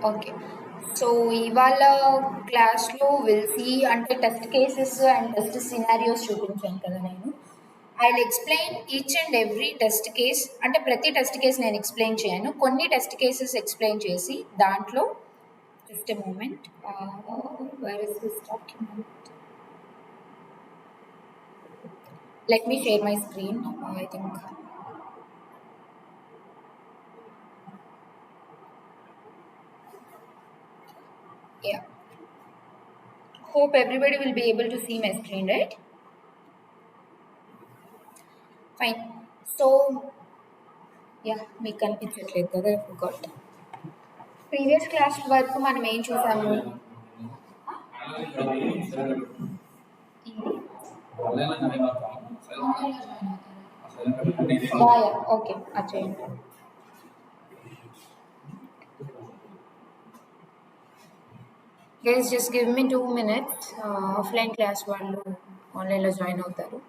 Okay. So, ఇవాళ క్లాస్‌లో will see అంటే test cases and test scenarios చూపించాను కదా నేను. I'll explain each and every test case అంటే ప్రతి టెస్ట్ కేస్ నేను ఎక్స్‌ప్లెయిన్ చేయను. కొన్ని టెస్ట్ కేసెస్ ఎక్స్‌ప్లెయిన్ చేసి దాంట్లో just a moment where is this document? Let me share my screen. I think yeah. Hope everybody will be able to see my screen, right? Fine. So, yeah, మీకు కనిపించట్లేదు కదా, I forgot. Previous class వరకు మనం ఏం చూసాము? Okay, అచ్చేయండి. Guys just give me 2 minutes. Offline class వాళ్ళు ఆన్లైన్లో జాయిన్ అవుతారు.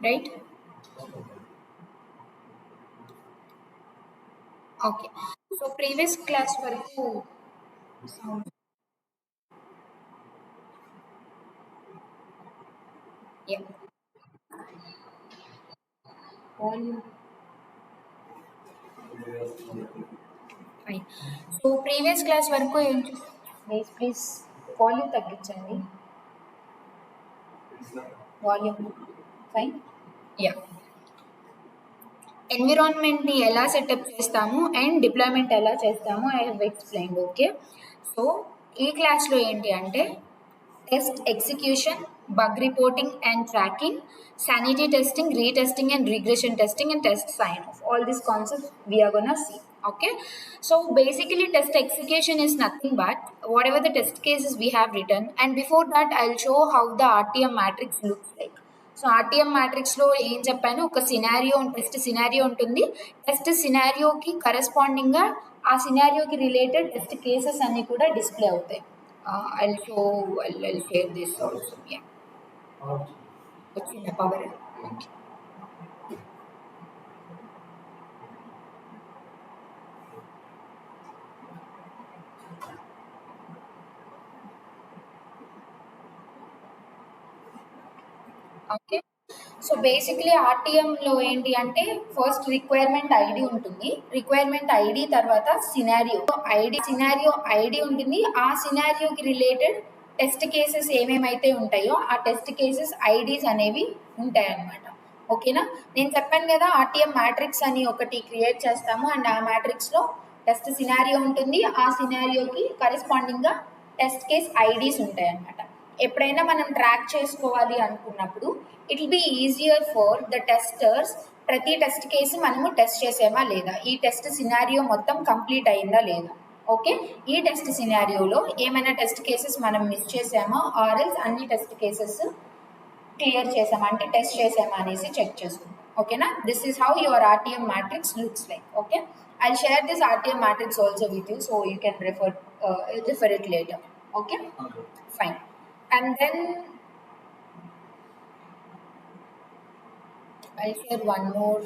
Right? Okay. So previous class వరకు ఫైన్. సో ప్రీవియస్ క్లాస్ వరకు ఏం గైస్ ప్లీజ్ వాల్యూమ్ తగ్గించండి. Volume fine. యా. ఎన్విరాన్మెంట్ని ఎలా సెటప్ చేస్తాము అండ్ డిప్లాయ్మెంట్ ఎలా చేస్తాము I have explained. Okay. So ఈ క్లాస్లో ఏంటి అంటే test execution, bug reporting and tracking, sanity testing, retesting and regression testing, and test sign off. All these concepts we are gonna see. Okay. So basically test execution is nothing but whatever the test cases we have written, and before that I'll show how the RTM matrix looks like. So RTM మ్యాట్రిక్స్లో ఏం చెప్పాను, ఒక scenario test scenario ఉంటుంది. Test సినారియోకి కరెస్పాండింగ్గా ఆ సినారియోకి related test cases అన్నీ కూడా డిస్ప్లే అవుతాయి. I'll share this also. Yeah. వచ్చిందా పవర్? ఓకే. సో బేసిక్లీ ఆర్టీఎంలో ఏంటి అంటే ఫస్ట్ రిక్వైర్మెంట్ ఐడి ఉంటుంది. రిక్వైర్మెంట్ ఐడి తర్వాత సినారియో ఐడి ఉంటుంది. ఆ సినారియోకి రిలేటెడ్ టెస్ట్ కేసెస్ ఏమేమైతే ఉంటాయో ఆ టెస్ట్ కేసెస్ ఐడీస్ అనేవి ఉంటాయన్నమాట. ఓకేనా? నేను చెప్పాను కదా ఆర్టీఎం మ్యాట్రిక్స్ అని ఒకటి క్రియేట్ చేస్తాము అండ్ ఆ మ్యాట్రిక్స్లో టెస్ట్ సినారియో ఉంటుంది. ఆ సినారియోకి కరెస్పాండింగ్గా టెస్ట్ కేస్ ఐడీస్ ఉంటాయి అన్నమాట. ఎప్పుడైనా మనం ట్రాక్ చేసుకోవాలి అనుకున్నప్పుడు it will be easier for the testers. ప్రతి టెస్ట్ కేసు మనము టెస్ట్ చేసామా లేదా, ఈ టెస్ట్ సినారియో మొత్తం కంప్లీట్ అయిందా లేదా. ఓకే. ఈ టెస్ట్ సినారియోలో ఏమైనా టెస్ట్ కేసెస్ మనం మిస్ చేసామా ఆర్ఎల్స్ అన్ని టెస్ట్ కేసెస్ క్లియర్ చేసామా అంటే టెస్ట్ చేసామా అనేసి చెక్ చేసుకుంటాం. ఓకేనా? This is how your RTM matrix looks like. Okay. I'll share this RTM matrix also with you so you can refer it later. Okay? Fine. And then I'll share one more.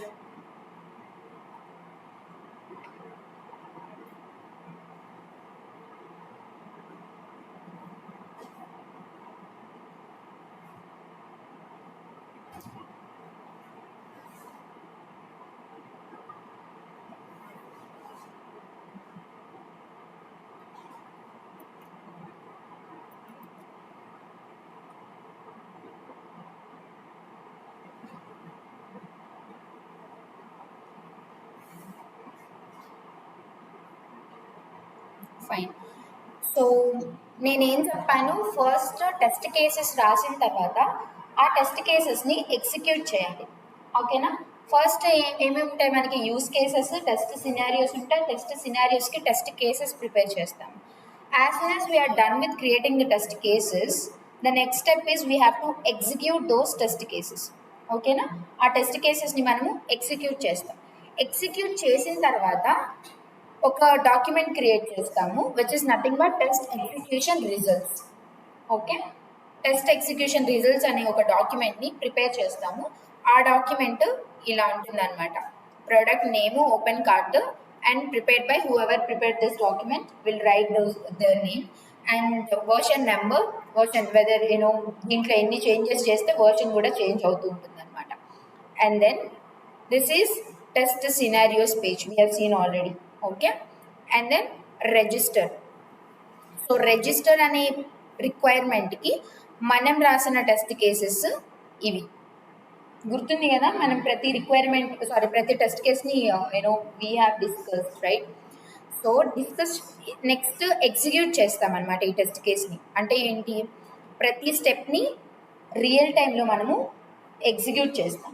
Fine. So నేనేం చెప్పాను, first test cases రాసిన తర్వాత ఆ test కేసెస్ని execute చేయాలి. ఓకేనా? First ఏమేమి ఉంటాయి మనకి, యూస్ కేసెస్, టెస్ట్ సినారియోస్ ఉంటాయి. టెస్ట్ సినారియోస్కి టెస్ట్ కేసెస్ ప్రిపేర్ చేస్తాం. As soon as we're done with creating the test cases, the next step is we have to execute those test cases. ఓకేనా? ఆ టెస్ట్ కేసెస్ని మనము execute చేస్తాం. Execute చేసిన తర్వాత ఒక డాక్యుమెంట్ క్రియేట్ చేస్తాము, which is nothing but test execution results. Okay, test execution results అనే ఒక డాక్యుమెంట్ని ప్రిపేర్ చేస్తాము. ఆ డాక్యుమెంట్ ఇలా ఉంటుంది అనమాట. Product name, open cart, and prepared by whoever prepared this document will write their name and version number, version whether దీంట్లో ఎన్ని changes చేస్తే వర్షన్ కూడా చేంజ్ అవుతూ ఉంటుంది అనమాట. And then this is test scenarios page we have seen already. Okay, and then register. So register అనే రిక్వైర్మెంట్కి మనం రాసిన టెస్ట్ కేసెస్ ఇవి. గుర్తుంది కదా, మనం ప్రతి టెస్ట్ కేస్ని we have discuss, right? So discuss next execute చేస్తామన్నమాట ఈ టెస్ట్ కేస్ని. అంటే ఏంటి, ప్రతి స్టెప్ని రియల్ టైంలో మనము ఎగ్జిక్యూట్ చేస్తాం.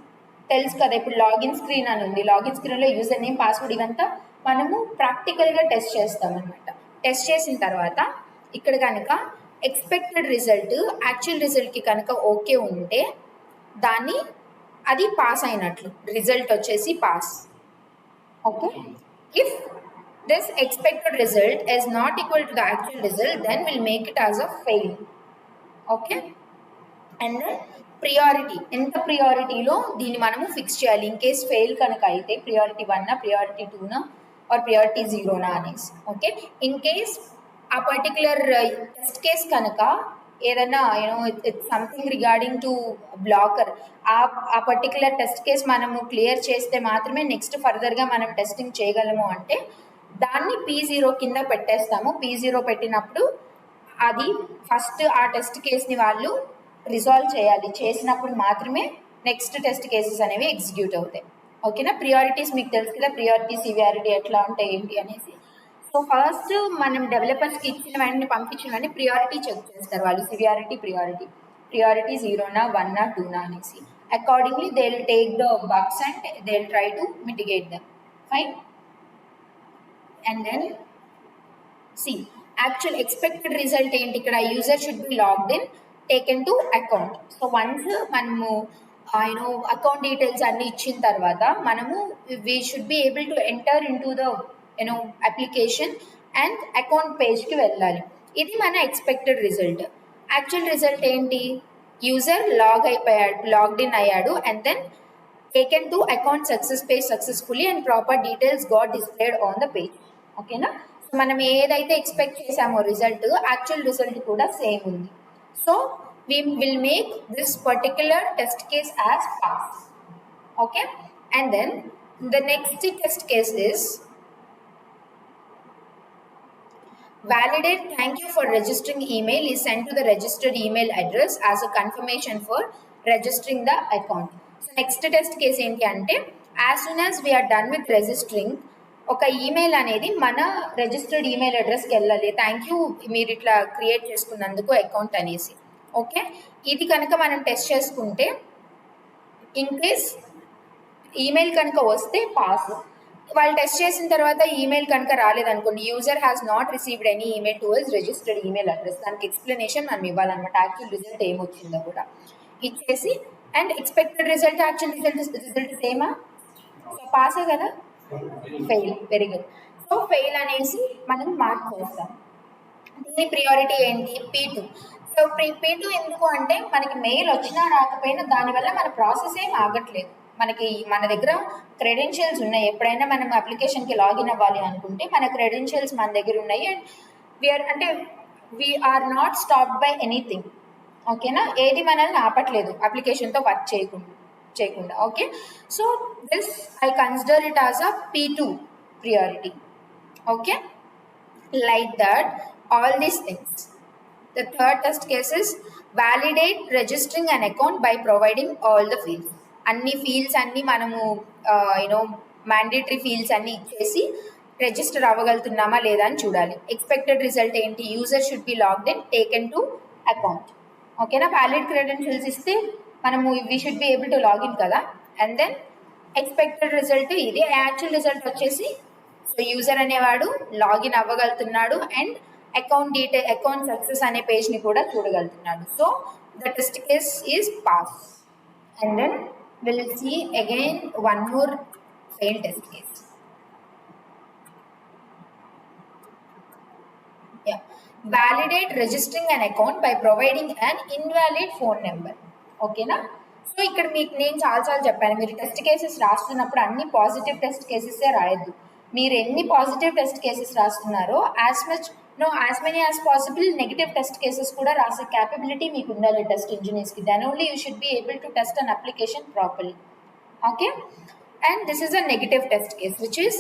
తెలుసు కదా, ఇప్పుడు లాగిన్ స్క్రీన్ అని ఉంది. లాగిన్ స్క్రీన్లో యూజర్ నేమ్, పాస్వర్డ్ ఇవంతా మనము ప్రాక్టికల్గా టెస్ట్ చేస్తామన్నమాట. టెస్ట్ చేసిన తర్వాత ఇక్కడ కనుక ఎక్స్పెక్టెడ్ రిజల్ట్ యాక్చువల్ రిజల్ట్కి కనుక ఓకే ఉంటే దాన్ని అది పాస్ అయినట్లు, రిజల్ట్ వచ్చేసి pass. Okay, if this expected result is not equal to the actual result, then will make it as a fail. Okay, and priority, ఎంత ప్రియారిటీలో దీన్ని మనము ఫిక్స్ చేయాలి. ఇన్ కేస్ ఫెయిల్ కనుక అయితే ప్రియారిటీ 1, ప్రియారిటీ 2 ఆర్ ప్రియారిటీ 0 అనేసి. Okay, in case ఆ particular test case కనుక ఏదైనా it's something regarding to blocker, ఆ పర్టికులర్ టెస్ట్ కేస్ మనము క్లియర్ చేస్తే మాత్రమే నెక్స్ట్ ఫర్దర్గా మనం టెస్టింగ్ చేయగలము అంటే దాన్ని P0 కింద పెట్టేస్తాము. P0 పెట్టినప్పుడు అది ఫస్ట్ ఆ టెస్ట్ కేస్ని వాళ్ళు రిజాల్వ్ చేయాలి. చేసినప్పుడు మాత్రమే నెక్స్ట్ టెస్ట్ కేసెస్ అనేవి ఎగ్జిక్యూట్ అవుతాయి. ఓకేనా? ప్రియారిటీస్ మీకు తెలుసు కదా, ప్రియారిటీ, సివియారిటీ ఎట్లా ఉంటాయి ఏంటి అనేసి. సో ఫస్ట్ మనం డెవలపర్స్కి ఇచ్చిన వెంటనే పంపించిన వెంటనే ప్రియారిటీ చెక్ చేస్తారు వాళ్ళు. సివియారిటీ, ప్రియారిటీ 0నా 1నా 2నా అనేసి. Accordingly they will take the bugs and they will try to mitigate them. Fine. And then see actual expected result ఏంటి, ఇక్కడ user should be logged in, taken to account. So once మనము account details అన్ని ఇచ్చిన తర్వాత మనము we should be able to enter into the application and account పేజ్కి వెళ్ళాలి. ఇది మన ఎక్స్పెక్టెడ్ రిజల్ట్. యాక్చువల్ రిజల్ట్ ఏంటి, యూజర్ లాగ్డ్ ఇన్ అయ్యాడు and then taken to account success page successfully and proper details got displayed on the page. ఓకేనా? So మనం ఏదైతే expect చేసామో రిజల్ట్, యాక్చువల్ రిజల్ట్ కూడా సేమ్ ఉంది. So we will make this particular test case as pass. Okay, and then the next test case is validate thank you for registering email is sent to the registered email address as a confirmation for registering the account. So next test case enti ante, as soon as we are done with registering, ఒక email అనేది మన registered email అడ్రస్కి వెళ్ళాలి. Thank you మీరు ఇట్లా create చేసుకున్నందుకు account అనేసి. Okay, ఇది కనుక మనం టెస్ట్ చేసుకుంటే ఇన్ కేస్ ఈమెయిల్ కనుక వస్తే పాస్. వాళ్ళు టెస్ట్ చేసిన తర్వాత ఈమెయిల్ కనుక రాలేదనుకోండి, user has not received any email to his registered email address, దానికి ఎక్స్ప్లెనేషన్ మనం ఇవ్వాలన్నమాట. యాక్చువల్ రిజల్ట్ ఏమొచ్చిందో కూడా ఇచ్చేసి, and expected result actual result సేమా, సో పాసే కదా, fail. Very good. So fail అనేసి మనం మార్క్ చేస్తాం. దీని ప్రియారిటీ ఏంటి, P2. సో P2 ఎందుకు అంటే మనకి మెయిల్ వచ్చినా రాకపోయినా దానివల్ల మన ప్రాసెస్ ఏం ఆగట్లేదు. మన దగ్గర క్రెడెన్షియల్స్ ఉన్నాయి. ఎప్పుడైనా మనం అప్లికేషన్కి లాగిన్ అవ్వాలి అనుకుంటే మన క్రెడెన్షియల్స్ మన దగ్గర ఉన్నాయి and we're not stopped by anything. ఓకేనా? ఏది మనల్ని ఆపట్లేదు అప్లికేషన్తో వర్క్ చేయకుండా. Okay, so this I consider it as a P2 priority. Okay, like that all these things. The third test case is validate registering an account by providing all the fields. అన్ని fields అన్ని మనము mandatory fields అన్ని ఇచ్చేసి register అవ్వగలుగుతున్నామా లేదా అని చూడాలి. Expected result ఏంటి? User should be logged in taken to account. ఓకేనా? వ్యాలిడ్ క్రెడెన్షియల్స్ ఇస్తే మనము we should be able to login కదా. అండ్ దెన్ ఎక్స్పెక్టెడ్ రిజల్ట్ ఇది. యాక్చువల్ రిజల్ట్ వచ్చేసి సో యూజర్ అనేవాడు లాగిన్ అవ్వగలుగుతున్నాడు అండ్ అకౌంట్ సక్సెస్ అనే పేజ్ని కూడా చూడగలుగుతున్నాడు. So the test case is pass. And then will see again one more failed test case. Yeah. Validate registering an account by providing an invalid phone number. ఓకేనా? So ఇక్కడ మీకు నేను చాలాసార్లు చెప్పాను, మీరు టెస్ట్ కేసెస్ రాస్తున్నప్పుడు అన్ని పాజిటివ్ టెస్ట్ కేసెసే రాయొద్దు. మీరు ఎన్ని పాజిటివ్ టెస్ట్ కేసెస్ రాస్తున్నారో as many as possible negative test cases కూడా రాసే క్యాపబిలిటీ మీకు ఉండాలి టెస్ట్ ఇంజనీర్స్కి. Then only you should be able to test an application properly. Okay? And this is a negative test case which is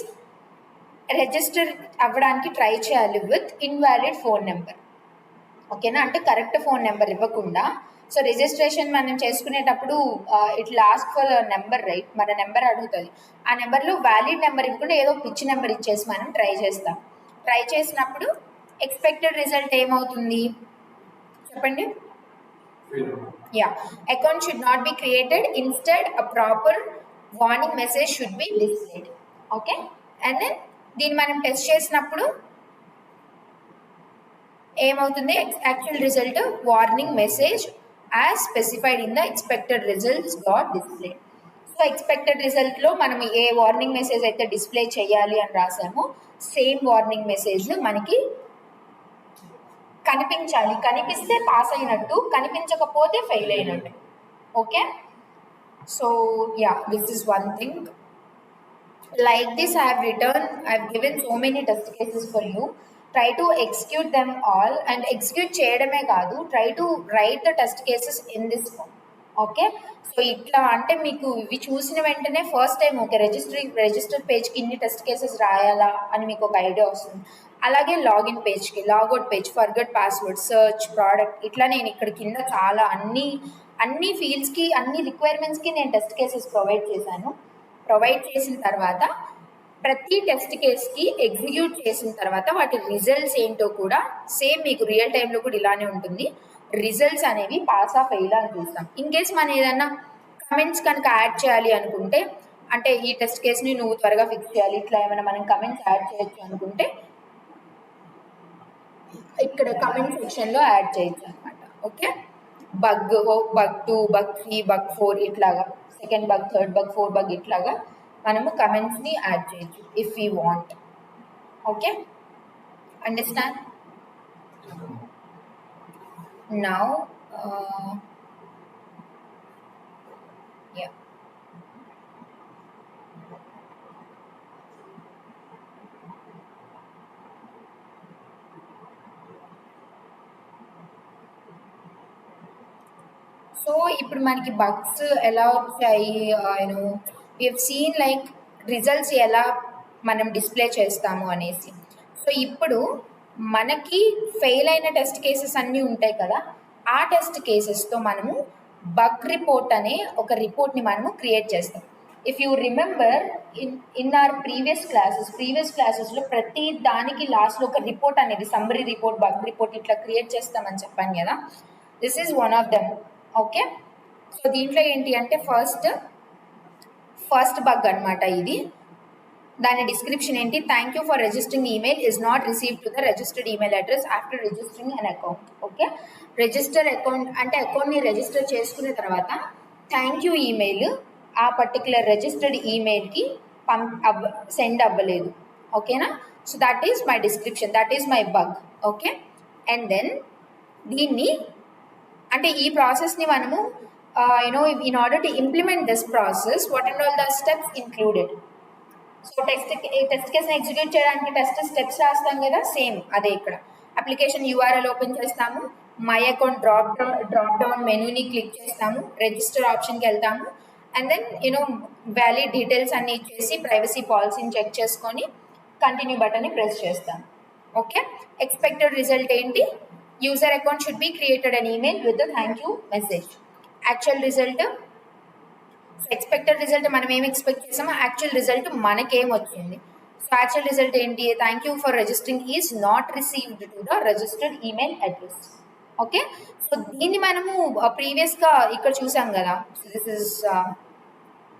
register అవ్వడానికి try చేయాలి with invalid phone number. ఓకేనా? అంటే correct phone number ఇవ్వకుండా. So registration మనం చేసుకునేటప్పుడు it last for number, right? మన number అడుగుతుంది. ఆ నెంబర్లో వ్యాలిడ్ నెంబర్ ఇవ్వకుండా ఏదో పిచ్చి నెంబర్ ఇచ్చేసి మనం ట్రై చేస్తాం. ట్రై చేసినప్పుడు ఎక్స్పెక్టెడ్ రిజల్ట్ ఏమవుతుంది చెప్పండి? Yeah, account should not be created, instead a proper warning message should be displayed. Okay? And then దీన్ని మనం టెస్ట్ చేసినప్పుడు ఏమవుతుంది? Actual result warning message as specified in the expected results got display. So expected రిజల్ట్లో మనం ఏ warning message అయితే display చేయాలి అని రాసామో సేమ్ వార్నింగ్ మెసేజ్ మనకి కనిపించాలి. కనిపిస్తే పాస్ అయినట్టు, కనిపించకపోతే ఫెయిల్ అయినట్టు. Okay? So yeah, this is one thing. Like this, I have given so many test cases for you. Try to execute them all, and execute చేయడమే కాదు, try to write the test cases in this form. Okay? So ఇట్లా అంటే మీకు ఇవి చూసిన వెంటనే first time okay register పేజ్కి ఇన్ని test cases రాయాలా అని మీకు ఒక ఐడియా వస్తుంది. అలాగే లాగిన్ పేజ్కి, logout page, forgot password, search, product, ఇట్లా నేను ఇక్కడ కింద చాలా అన్ని ఫీల్డ్స్కి అన్ని రిక్వైర్మెంట్స్కి నేను టెస్ట్ కేసెస్ ప్రొవైడ్ చేసిన తర్వాత ప్రతి టెస్ట్ కేస్కి ఎగ్జిక్యూట్ చేసిన తర్వాత వాటి రిజల్ట్స్ ఏంటో కూడా సేమ్ మీకు రియల్ టైంలో కూడా ఇలానే ఉంటుంది. రిజల్ట్స్ అనేవి పాస్ ఆఫ్ ఫెయిల్ అని చూస్తాం. ఇన్ కేస్ మనం ఏదన్నా కమెంట్స్ కనుక యాడ్ చేయాలి అనుకుంటే, అంటే ఈ టెస్ట్ కేస్ని నువ్వు త్వరగా ఫిక్స్ చేయాలి, ఇట్లా ఏమైనా మనం కమెంట్స్ యాడ్ చేయొచ్చు అనుకుంటే ఇక్కడ కమెంట్ సెక్షన్లో యాడ్ చేయొచ్చు అనమాట. ఓకే? బగ్ 2, బగ్ 3, బగ్ 4 ఇట్లాగా, second bug, third bug, 4 bug ఇట్లాగా మనము కమెంట్స్ని యాడ్ చేయొచ్చు if you want. Okay? Understand? Now yeah, so ఇప్పుడు మనకి బగ్స్ ఎలా వచ్చాయి, you know we have seen like results ఎలా మనం డిస్ప్లే చేస్తాము అనేసి. సో ఇప్పుడు మనకి ఫెయిల్ అయిన టెస్ట్ కేసెస్ అన్నీ ఉంటాయి కదా, ఆ టెస్ట్ కేసెస్తో మనము బగ్ రిపోర్ట్ అనే ఒక రిపోర్ట్ని మనము క్రియేట్ చేస్తాం. If you remember in our previous క్లాసెస్లో ప్రతి దానికి లాస్ట్లో ఒక రిపోర్ట్ అనేది సమ్మరీ రిపోర్ట్, బగ్ రిపోర్ట్ ఇట్లా క్రియేట్ చేస్తామని చెప్పాను కదా. This is one of them. Okay? So దీంట్లో ఏంటి అంటే ఫస్ట్ బగ్ అనమాట ఇది. దాని డిస్క్రిప్షన్ ఏంటి? Thank you for registering email is not received to the registered email address after registering an account. Okay? Register account అంటే అకౌంట్ని రిజిస్టర్ చేసుకున్న తర్వాత థ్యాంక్ యూ ఈమెయిల్ ఆ పర్టికులర్ రిజిస్టర్డ్ ఈమెయిల్కి సెండ్ అవ్వలేదు. ఓకేనా? So that is my description, that is my bug. Okay? And then దీన్ని అంటే ఈ ప్రాసెస్ని మనము in order to implement this process what and all the steps included. So test కేస్ని execute చేయడానికి టెస్ట్ స్టెప్స్ రాస్తాం కదా, సేమ్ అదే ఇక్కడ. అప్లికేషన్ యూఆర్ఎల్ ఓపెన్ చేస్తాము, మై అకౌంట్ డ్రాప్ డౌన్ మెనూని క్లిక్ చేస్తాము, రిజిస్టర్ ఆప్షన్కి వెళ్తాము, అండ్ దెన్ వ్యాలిడ్ డీటెయిల్స్ అన్ని ఇచ్చేసి ప్రైవసీ పాలసీని చెక్ చేసుకొని కంటిన్యూ బటన్ని ప్రెస్ చేస్తాము. ఓకే? ఎక్స్పెక్టెడ్ రిజల్ట్ ఏంటి? User account should be created an email with thank you message. Actual result, expected result మనం ఏం ఎక్స్పెక్ట్ చేసామో యాక్చువల్ రిజల్ట్ మనకేం వచ్చింది. సో యాక్చువల్ రిజల్ట్ ఏంటి, thank you for registering is not received to the registered email address. Okay, so దీన్ని మనము ప్రీవియస్గా ఇక్కడ చూసాం కదా. This is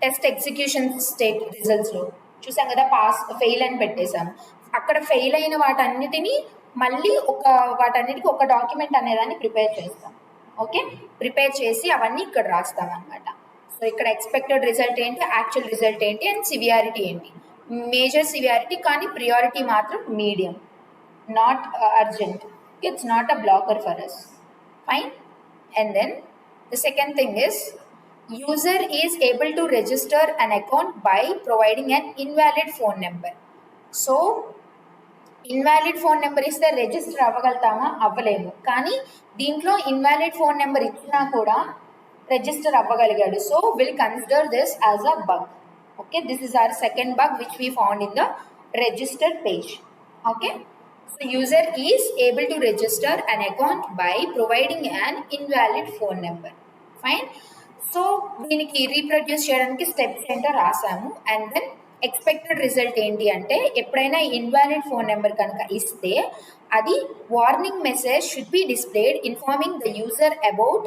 test execution state రిజల్ట్స్లో చూసాం కదా, పాస్ ఫెయిల్ అని పెట్టేశాము. అక్కడ ఫెయిల్ అయిన వాటన్నిటిని మళ్ళీ వాటన్నిటికీ ఒక డాక్యుమెంట్ అనేదాన్ని ప్రిపేర్ చేస్తాం. ఓకే, ప్రిపేర్ చేసి అవన్నీ ఇక్కడ రాస్తాం అనమాట. సో ఇక్కడ ఎక్స్పెక్టెడ్ రిజల్ట్ ఏంటి, యాక్చువల్ రిజల్ట్ ఏంటి, అండ్ సివియారిటీ ఏంటి. మేజర్ సివియారిటీ కానీ ప్రియారిటీ మాత్రం medium, not urgent. It's not a blocker for us. Fine. And then the second thing is user is able to register an account by providing an invalid phone number. So invalid phone number ఇస్తే register అవ్వగలుగుతామా, అవ్వలేము. కానీ దీంట్లో invalid phone number ఇచ్చినా కూడా register అవ్వగలిగాడు. So will consider this as a bug. Okay, this is our second bug which we found in the register page. Okay, so user is able to register an account by providing an invalid phone number. Fine. So దీనికి reproduce చేయడానికి steps ఏంటో రాసాము. And then expected result ఏంటి అంటే, ఎప్పుడైనా invalid phone number కనుక ఇస్తే అది warning message should be displayed informing the user about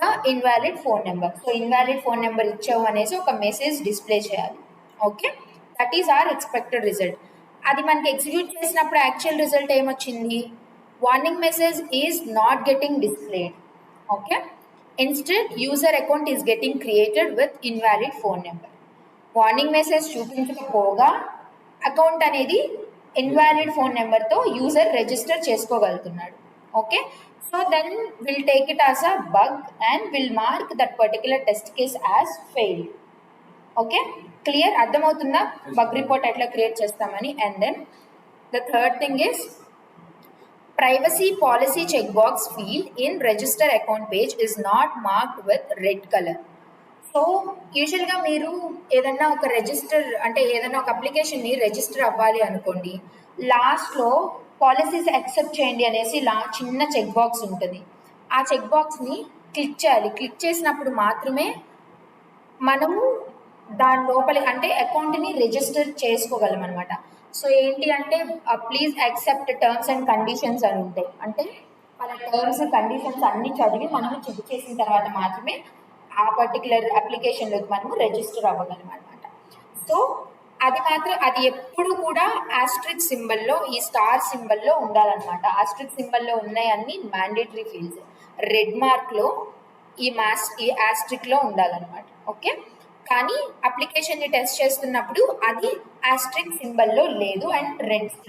the invalid phone number. So invalid phone number ఇచ్చావు అనేసి ఒక మెసేజ్ డిస్ప్లే చేయాలి. Okay, that is our expected result. అది మనకి ఎగ్జిక్యూట్ చేసినప్పుడు యాక్చువల్ రిజల్ట్ ఏమొచ్చింది, warning message is not getting displayed. Okay, instead user account is getting created with invalid phone number. Warning message చూపించకపోగా అకౌంట్ అనేది ఇన్వాలిడ్ ఫోన్ నెంబర్తో user register చేసుకోగలుగుతున్నాడు. Okay, so then will take it as a bug and will mark that particular test case as failed. Okay, clear, అర్థమవుతుందా bug report ఎట్లా create చేస్తామని. And then the third thing is privacy policy checkbox field in register account page is not marked with red color. So యూజువల్గా మీరు ఏదన్నా ఒక register అంటే ఏదైనా ఒక అప్లికేషన్ని రిజిస్టర్ అవ్వాలి అనుకోండి, లాస్ట్లో పాలసీస్ యాక్సెప్ట్ చేయండి అనేసి చిన్న చెక్ బాక్స్ ఉంటుంది. ఆ చెక్ బాక్స్ని క్లిక్ చేయాలి. క్లిక్ చేసినప్పుడు మాత్రమే మనము దాని లోపలి అంటే అకౌంట్ని రిజిస్టర్ చేసుకోగలం అనమాట. సో ఏంటి అంటే please accept terms and conditions అని ఉంటాయి. అంటే మన టర్మ్స్ కండిషన్స్ అన్నీ చదివి మనము చెక్ చేసిన తర్వాత మాత్రమే ఆ పర్టికులర్ అప్లికేషన్లోకి మనము రిజిస్టర్ అవ్వగలం అనమాట. సో అది ఎప్పుడు కూడా ఆస్ట్రిక్ సింబల్లో, ఈ స్టార్ సింబల్లో ఉండాలన్నమాట. ఆస్ట్రిక్ సింబల్లో ఉన్నాయన్నీ మ్యాండేటరీ ఫీల్డ్స్, రెడ్ మార్క్లో ఈ ఆస్ట్రిక్లో ఉండాలన్నమాట. ఓకే, కానీ అప్లికేషన్ని టెస్ట్ చేస్తున్నప్పుడు అది ఆస్ట్రిక్ సింబల్లో లేదు అండ్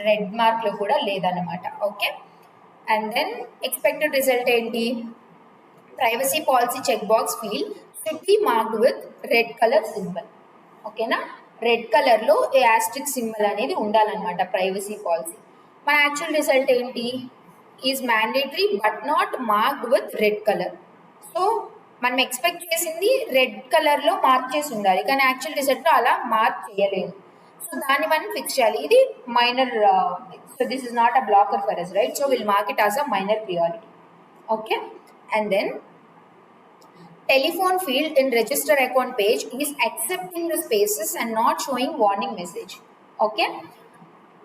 రెడ్ మార్క్లో కూడా లేదన్నమాట. Okay, and then expected result ఏంటి, privacy policy check box field should be marked with red colour symbol. ఓకేనా, రెడ్ కలర్లో ఏ ఆస్ట్రిక్ సింబల్ అనేది ఉండాలన్నమాట ప్రైవసీ పాలసీ. మన యాక్చువల్ రిజల్ట్ ఏంటి, is mandatory but not marked with red colour. So మనం expect చేసింది red కలర్లో mark చేసి ఉండాలి, కానీ యాక్చువల్ రిజల్ట్లో అలా మార్క్ చేయలేదు. సో దాన్ని మనం ఫిక్స్ చేయాలి. ఇది minor, so this is not a blocker for us, right? So will mark it as a minor priority. Okay, and then telephone field in register account page is accepting the spaces and not showing warning message. Okay,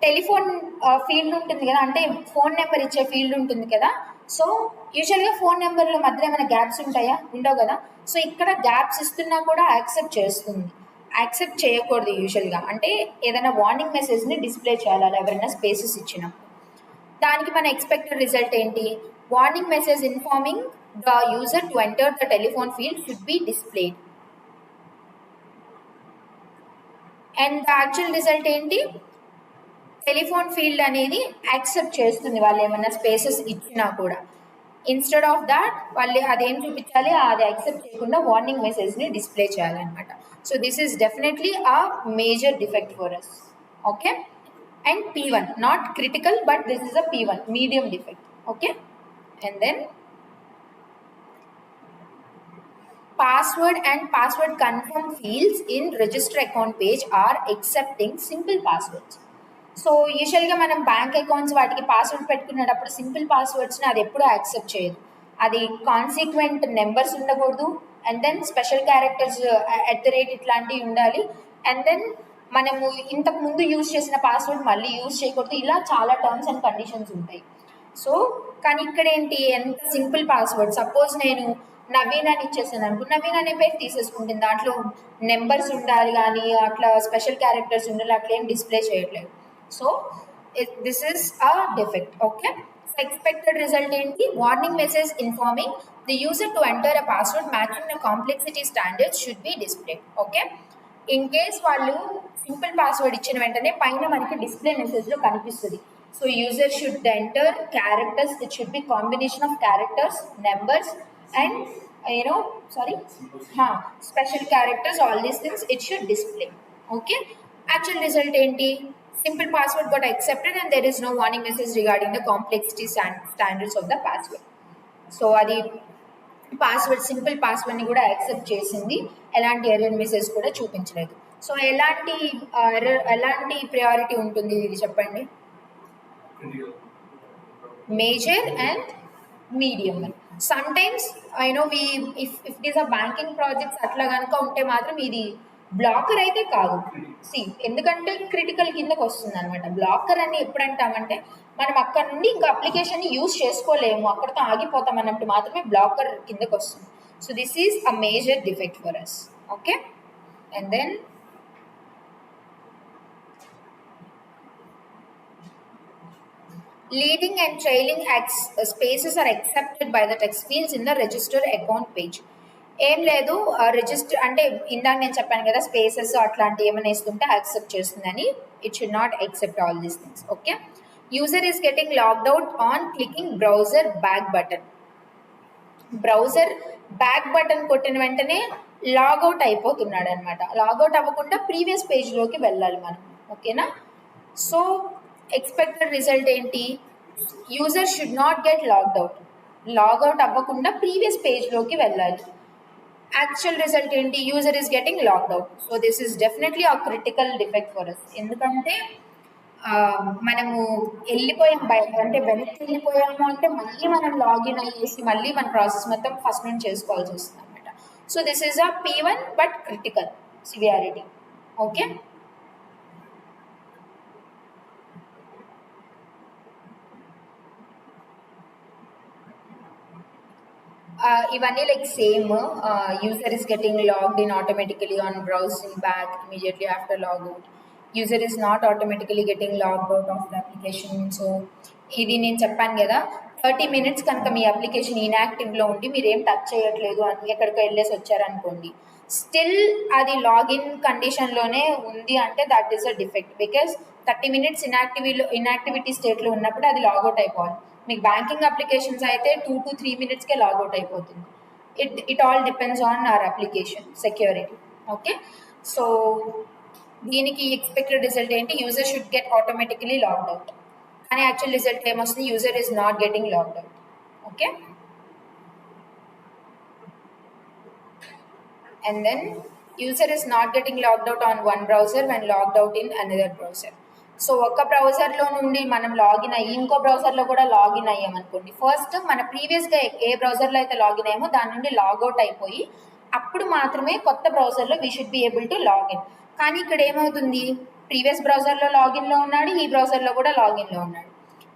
telephone field ఉంటుంది కదా, అంటే phone number ఇచ్చే field ఉంటుంది కదా. So యూజువల్గా phone నెంబర్లో మధ్యలో ఏమైనా గ్యాప్స్ ఉంటాయా, ఉండవు కదా. సో ఇక్కడ గ్యాప్స్ ఇస్తున్నా కూడా యాక్సెప్ట్ చేస్తుంది. యాక్సెప్ట్ చేయకూడదు యూజువల్గా, అంటే ఏదైనా వార్నింగ్ మెసేజ్ని డిస్ప్లే చేయాలి అలా ఎవరైనా స్పేసెస్ ఇచ్చినప్పుడు. దానికి మన ఎక్స్పెక్టెడ్ రిజల్ట్ ఏంటి, warning message informing the user to enter the telephone field should be displayed. And the actual result ఏంటి, టెలిఫోన్ ఫీల్డ్ అనేది యాక్సెప్ట్ చేస్తుంది వాళ్ళు ఏమైనా స్పేసెస్ ఇచ్చినా కూడా. ఇన్స్టెడ్ ఆఫ్ దాట్ వాళ్ళు అదేం చూపించాలి, అది యాక్సెప్ట్ చేయకుండా వార్నింగ్ మెసేజ్ని డిస్ప్లే చేయాలన్నమాట. So this is definitely a major defect for us. Okay, and P1 not critical but this is a P1 medium defect. Okay, and then password and password confirm fields in register account page are accepting simple passwords. So యూజువల్గా మనం bank accounts వాటికి password పెట్టుకునేటప్పుడు simple పాస్వర్డ్స్ని అది ఎప్పుడూ accept చేయదు. అది consequent numbers ఉండకూడదు, and then special characters @ ఇట్లాంటివి ఉండాలి, అండ్ దెన్ మనము ఇంతకు ముందు యూజ్ చేసిన పాస్వర్డ్ మళ్ళీ యూజ్ చేయకూడదు, ఇలా చాలా టర్మ్స్ అండ్ కండిషన్స్ ఉంటాయి. సో కానీ ఇక్కడ ఏంటి, ఎంత సింపుల్ పాస్వర్డ్, సపోజ్ నేను నవీన్ అని ఇచ్చేసాను అనుకో, నవీన్ అనే పేరు తీసేసుకుంటుంది, దాంట్లో నెంబర్స్ ఉండాలి కానీ అట్లా స్పెషల్ క్యారెక్టర్స్ ఉండాలి, అట్లా ఏం డిస్ప్లే చేయట్లేదు. So this is a defect. Okay, expected result ఏంటి, warning message informing the user to enter a password matching the complexity standards should be displayed. Okay, in case వాళ్ళు simple password ఇచ్చిన వెంటనే పైన మనకి డిస్ప్లే మెసేజ్లో కనిపిస్తుంది. So user should enter characters, it should be combination of characters, numbers and special characters, all these things it should display. Okay, actual result ఏంటి, simple password got accepted and there is no warning message regarding the complexity standards of the password. So అది password, simple పాస్వర్డ్ని కూడా accept చేసింది, ఎలాంటి error message కూడా చూపించలేదు. So ఎలాంటి priority ఉంటుంది ఇది చెప్పండి, major and medium. Some times if it is a banking projects అట్లా కనుక ఉంటే మాత్రం ఇది బ్లాకర్ అయితే కాదు. ఎందుకంటే క్రిటికల్ కిందకు వస్తుంది అనమాట. బ్లాకర్ అని ఎప్పుడంటామంటే మనం అక్కడ నుండి ఇంకా అప్లికేషన్ని యూజ్ చేసుకోలేము, అక్కడితో ఆగిపోతాం అన్నట్టు మాత్రమే బ్లాకర్ కిందకు వస్తుంది. So this is a major defect for us. Okay, and then leading and trailing spaces are accepted by the text fields in the register account page. ఏం లేదు, రిజిస్టర్ అంటే ఇందాక నేను చెప్పాను కదా, స్పేసెస్ అట్లాంటివి ఏమైనా ఇస్తుంటే యాక్సెప్ట్ చేస్తుందని. It should not accept all these things. Okay, user is getting logged out on clicking browser back button. Browser back button కొట్టిన వెంటనే లాగౌట్ అయిపోతున్నాడు అనమాట. లాగౌట్ అవ్వకుండా ప్రీవియస్ పేజ్లోకి వెళ్ళాలి మనం. ఓకేనా, సో ఎక్స్పెక్టెడ్ రిజల్ట్ ఏంటి, user should not get logged out. Logout అవ్వకుండా ప్రీవియస్ పేజ్లోకి వెళ్ళాలి. యాక్చువల్ రిజల్ట్ ఏంటి, user is getting logged out. So this is definitely a critical defect for us. ఎందుకంటే మనము వెళ్ళిపోయాం అంటే వెనక్కి వెళ్ళిపోయాము అంటే మళ్ళీ మనం లాగిన్ అయ్యేసి మళ్ళీ మన ప్రాసెస్ మొత్తం ఫస్ట్ నుంచి చేసుకోవాల్సి వస్తుంది అనమాట. So this is a P1 but critical severity. Okay, ఇవన్నీ like same. User is getting logged in automatically on browsing back immediately after logout. User is not automatically getting logged out of the application. So ఇది నేను చెప్పాను కదా, 30 minutes కనుక మీ application ఇన్యాక్టివ్లో ఉండి మీరు ఏం touch చేయట్లేదు అని ఎక్కడికో వెళ్ళేసి వచ్చారనుకోండి, స్టిల్ అది లాగిన్ కండిషన్లోనే ఉంది అంటే that is a defect. Because 30 minutes inactivity స్టేట్లో ఉన్నప్పుడు అది లాగౌట్ అయిపోవాలి. మీకు బ్యాంకింగ్ అప్లికేషన్స్ అయితే 2 to 3 minutesకే లాగౌట్ అయిపోతుంది. It all depends on hour application security. Okay, so దీనికి ఎక్స్పెక్టెడ్ రిజల్ట్ ఏంటి, user should get automatically logged out. కానీ యాక్చువల్ రిజల్ట్ ఏమొస్తుంది, user is not getting logged out. Okay, and then user is not getting logged out on one browser when logged out in another browser. So ఒక బ్రౌజర్లో నుండి మనం login అయ్యి ఇంకో బ్రౌజర్లో కూడా లాగిన్ అయ్యామనుకోండి, ఫస్ట్ మన ప్రీవియస్గా ఏ బ్రౌజర్లో అయితే లాగిన్ అయ్యామో దాని నుండి లాగౌట్ అయిపోయి అప్పుడు మాత్రమే కొత్త బ్రౌజర్లో we should be able to login. కానీ ఇక్కడ ఏమవుతుంది, ప్రీవియస్ బ్రౌజర్లో లాగిన్లో ఉన్నాడు, ఈ బ్రౌజర్లో కూడా లాగిన్లో ఉన్నాడు,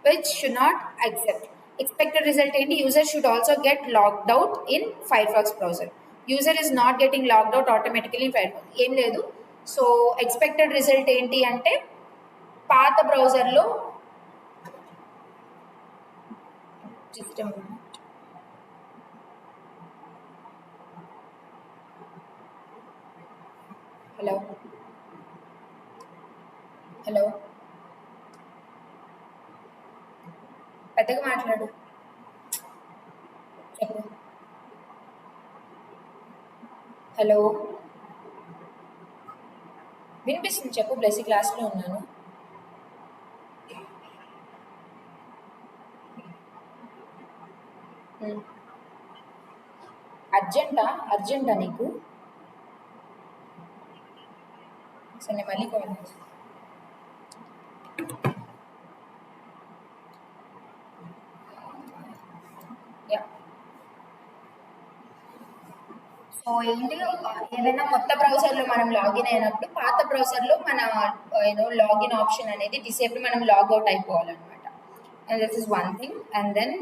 which should not accept. Expected result ఏంటి, user should also get logged out in Firefox browser. User is not getting logged out automatically in Firefox. ఏం లేదు. సో ఎక్స్పెక్టెడ్ రిజల్ట్ ఏంటి అంటే పాత బ్రౌజర్లో హలో హలో పెద్దగా మాట్లాడు, చెప్పు. హలో వినిపిస్తుంది, చెప్పు. బ్లెస్సీ క్లాస్లో ఉన్నాను. అర్జెంటా నీకు? సరే నేను మళ్ళీ కాల్ చేస్తాను. యా, సో సో ఏంటి ఏదైనా కొత్త బ్రౌజర్లో మనం లాగిన్ అయినప్పుడు పాత బ్రౌజర్లో మన లాగిన్ ఆప్షన్ అనేది డిసేబుల్, మనం లాగౌట్ అయిపోవాలన్నమాట. And this is one thing. And then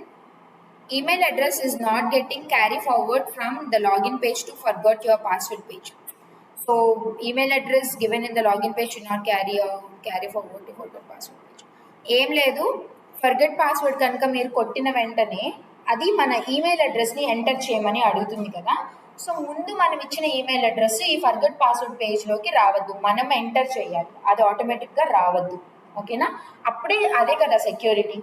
email address is not getting carry forward from the login page to forgot your password page. So email address given in the login page should not carry forward to forgot password page. ఏం లేదు, forget password కనుక మీరు కొట్టిన వెంటనే అది మన email అడ్రస్ని enter చేయమని అడుగుతుంది కదా. సో ముందు మనం ఇచ్చిన ఈమెయిల్ అడ్రస్ ఈ ఫర్గెట్ పాస్వర్డ్ పేజ్లోకి రావద్దు, మనం ఎంటర్ చేయాలి, అది ఆటోమేటిక్గా రావద్దు. ఓకేనా? అప్పుడే అదే కదా సెక్యూరిటీ.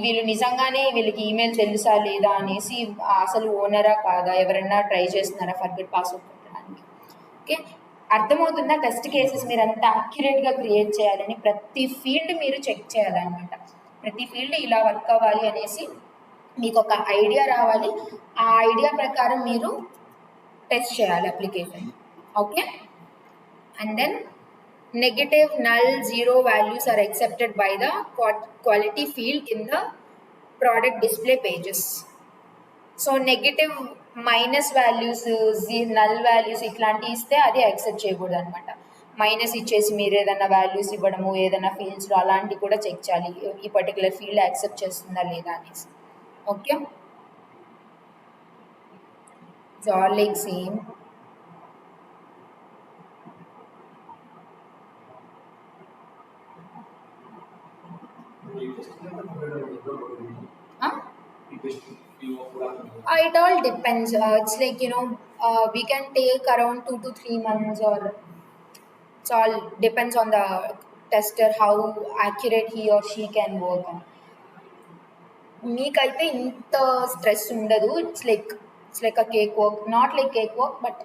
వీళ్ళు నిజంగానే వీళ్ళకి ఈమెయిల్ తెలుసా లేదా అనేసి, అసలు ఓనరా కాదా, ఎవరైనా ట్రై చేస్తున్నారా ఫర్గెట్ పాస్వర్డ్ కొట్టడానికి. ఓకే, అర్థమవుతుందా? టెస్ట్ కేసెస్ మీరు అంత యాక్యురేట్గా క్రియేట్ చేయాలని ప్రతి ఫీల్డ్ మీరు చెక్ చేయాలన్నమాట. ప్రతి ఫీల్డ్ ఇలా వర్క్ అవ్వాలి అనేసి మీకు ఒక ఐడియా రావాలి. ఆ ఐడియా ప్రకారం మీరు టెస్ట్ చేయాలి application. Okay, and then negative, null, zero values are accepted by the quality field in the product display pages. So negative, minus values, null values ఇట్లాంటి ఇస్తే అది యాక్సెప్ట్ చేయకూడదు అనమాట. మైనస్ ఇచ్చేసి మీరు ఏదైనా వాల్యూస్ ఇవ్వడము, ఏదైనా ఫీల్డ్స్లో అలాంటివి కూడా చెక్ చేయాలి, ఈ పర్టికులర్ ఫీల్డ్ యాక్సెప్ట్ చేస్తుందా లేదా అనేసి. Okay, it's all like same. It all depends. It's like, we can take around 2 to 3 months, or it's all depends on the tester, how accurate he or she can work on. మీకైతే ఇంత stress ఉండదు. It's like a cake work, not like cake work but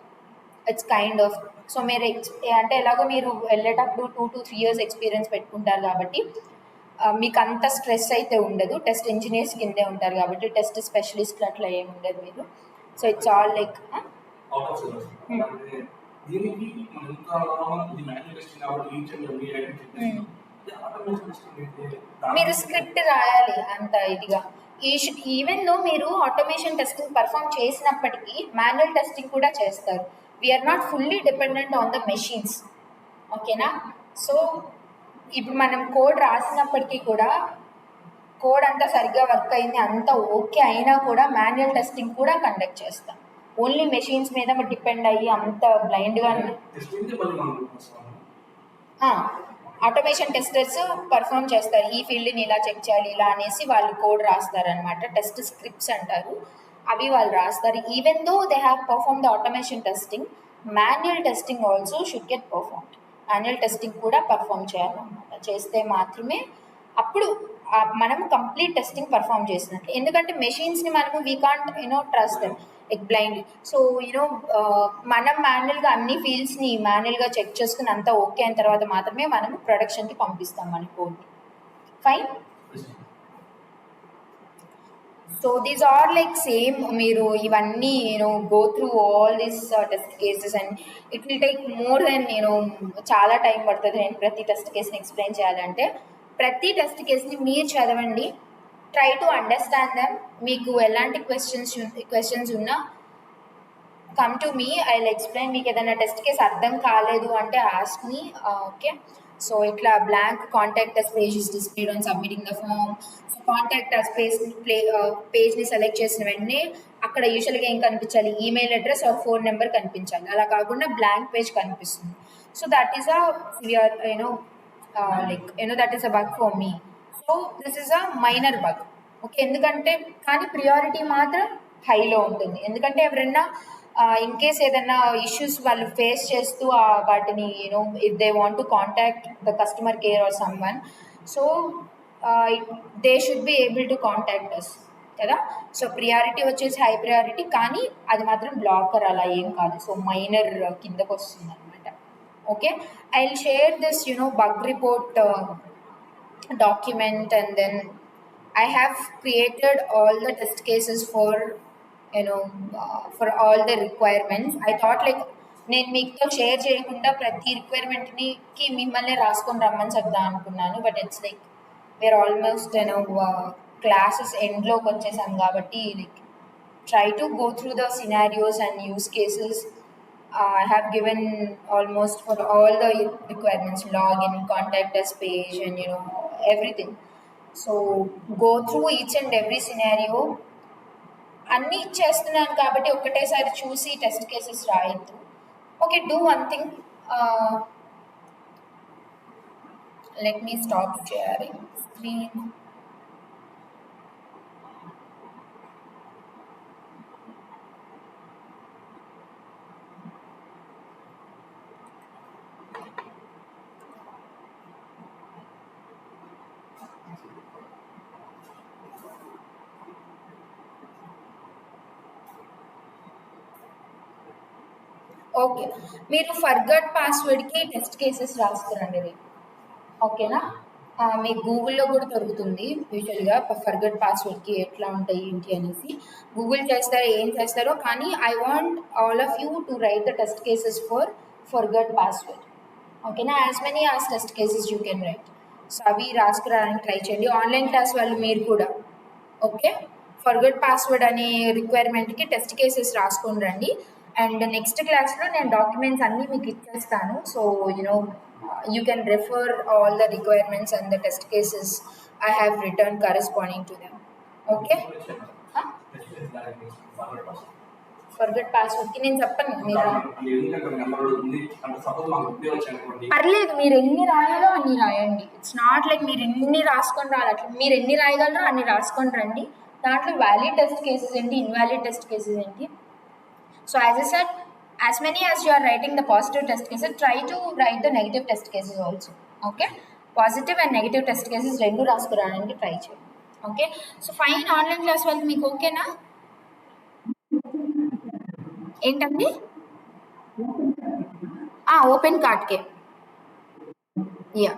it's kind of. So మీరు అంటే ఎలాగో మీరు వెళ్ళేటప్పుడు 2 to 3 years experience పెట్టుకుంటారు కాబట్టి మీకు అంత స్ట్రెస్ అయితే ఉండదు. టెస్ట్ ఇంజనీర్స్ కిందే ఉంటారు కాబట్టి టెస్ట్ స్పెషలిస్ట్లు అట్లా ఏమి ఉండదు మీరు. సో ఇట్స్ ఆల్ లైక్ మీరు స్క్రిప్ట్ రాయాలి అంత ఇదిగా. ఈవెన్ దో మీరు ఆటోమేషన్ టెస్టింగ్ పర్ఫామ్ చేసినప్పటికీ మాన్యువల్ టెస్టింగ్ కూడా చేస్తారు. We're not fully dependent on the machines. ఓకేనా? సో ఇప్పుడు మనం కోడ్ రాసినప్పటికీ కూడా కోడ్ అంతా సరిగ్గా వర్క్ అయింది, అంతా ఓకే అయినా కూడా మాన్యువల్ టెస్టింగ్ కూడా కండక్ట్ చేస్తాం. ఓన్లీ మెషిన్స్ మీద డిపెండ్ అయ్యి అంత బ్లైండ్గా ఆటోమేషన్ టెస్టర్స్ పర్ఫామ్ చేస్తారు. ఈ ఫీల్డ్ని ఇలా చెక్ చేయాలి ఇలా అనేసి వాళ్ళు కోడ్ రాస్తారనమాట. టెస్ట్ స్క్రిప్ట్స్ అంటారు, అవి వాళ్ళు రాస్తారు. Even though they have perform the automation testing, manual testing also should get performed. Manual testing కూడా పర్ఫామ్ చేయాలన్నమాట. చేస్తే మాత్రమే అప్పుడు మనం కంప్లీట్ టెస్టింగ్ పర్ఫామ్ చేసినట్లు. ఎందుకంటే మెషిన్స్ని మనము we can't trust them like blind. So మనం మాన్యువల్గా అన్ని ఫీల్డ్స్ని మాన్యువల్గా చెక్ చేసుకుని అంతా ఓకే అయిన తర్వాత మాత్రమే మనం ప్రొడక్షన్కి పంపిస్తాం మన కోడ్ని. Fine. So these are like same. మీరు ఇవన్నీ go through all these test cases and it will take more than చాలా టైం పడుతుంది నేను ప్రతి టెస్ట్ కేస్ని ఎక్స్ప్లెయిన్ చేయాలంటే. ప్రతి టెస్ట్ కేస్ని మీరు చదవండి, ట్రై టు అండర్స్టాండ్ దెమ్. మీకు ఎలాంటి క్వశ్చన్స్ ఉన్నా come to me, I will explain. మీకు ఏదైనా టెస్ట్ కేస్ అర్థం కాలేదు అంటే ఆస్క్ మీ. ఓకే, సో ఇట్లా blank contact us page is displayed on submitting the form. Contact us పేజ్ని సెలెక్ట్ చేసిన వెంటనే అక్కడ యూజువల్గా ఏం కనిపించాలి, email address or phone number కనిపించాలి. అలా కాకుండా బ్లాంక్ పేజ్ కనిపిస్తుంది. So that is that is a bug for me. So this is a minor bug. Okay, ఎందుకంటే కానీ ప్రియారిటీ మాత్రం హైలో ఉంటుంది. ఎందుకంటే ఎవరైనా ఇన్ కేస్ ఏదైనా ఇష్యూస్ వాళ్ళు ఫేస్ చేస్తూ వాటిని if they want to contact the customer care or someone, so they should be able to contact us కదా. సో ప్రియారిటీ వచ్చేసి హై ప్రియారిటీ, కానీ అది మాత్రం బ్లాకర్ అలా ఏం కాదు. సో మైనర్ కిందకు వస్తుంది అనమాట. Okay, I'll share this bug report document, and then I have created all the test cases for for all the requirements. I thought like నేను మీతో షేర్ చేయకుండా ప్రతి రిక్వైర్మెంట్కి మిమ్మల్ని రాసుకొని రమ్మని చెప్దాం అనుకున్నాను. But it's like where almost classes ఎండ్లోకి వచ్చేసాం కాబట్టి like try to go through the scenarios and use cases I have given almost for all the requirements, login, contact us page, and everything. So go through each and every scenario. అన్నీ ఇచ్చేస్తున్నాను కాబట్టి ఒకటేసారి చూసి test cases రాయొద్దు. Okay, do one thing. Let me stop sharing screen. Okay, మీరు forgot పాస్వర్డ్కి test cases రాస్తారండి రేపు. ఓకేనా? మీకు గూగుల్లో కూడా దొరుకుతుంది యూజువల్గా ఫర్గట్ పాస్వర్డ్కి ఎట్లా ఉంటాయి ఏంటి అనేసి. గూగుల్ చేస్తారో ఏం చేస్తారో, కానీ I want all of you to write the test cases for forgot password. ఓకేనా? As many as test cases you can write. So అవి రాసుకురావడానికి ట్రై చేయండి. ఆన్లైన్ క్లాస్ వాళ్ళు మీరు కూడా ఓకే, ఫర్గట్ పాస్వర్డ్ అనే రిక్వైర్మెంట్కి టెస్ట్ కేసెస్ రాసుకొని రండి. అండ్ నెక్స్ట్ క్లాస్లో నేను డాక్యుమెంట్స్ అన్నీ మీకు ఇచ్చేస్తాను. So you can refer all the requirements and the test cases I have written corresponding to them. Okay? Huh? Forgot పాస్వర్డ్కి నేను చెప్పను, మీరు పర్లేదు, మీరు ఎన్ని రాయాలో అన్ని రాయండి. ఇట్స్ నాట్ లైక్ మీరు ఎన్ని రాసుకొని రావాలి, అట్లా మీరు ఎన్ని రాయగలరో అన్ని రాసుకొని రండి. దాంట్లో వ్యాలిడ్ టెస్ట్ కేసెస్ ఏంటి, ఇన్వాలిడ్ టెస్ట్ కేసెస్ ఏంటి. So as I said, as many as you are writing the positive test cases, try to write the negative test cases also. Okay, positive and negative test cases రెండు రాసుకురావడానికి try చేయండి. Okay, so fine. Online class వాళ్ళకి మీకు ఓకేనా? ఏంటండి? Open కార్డ్కే. Yeah.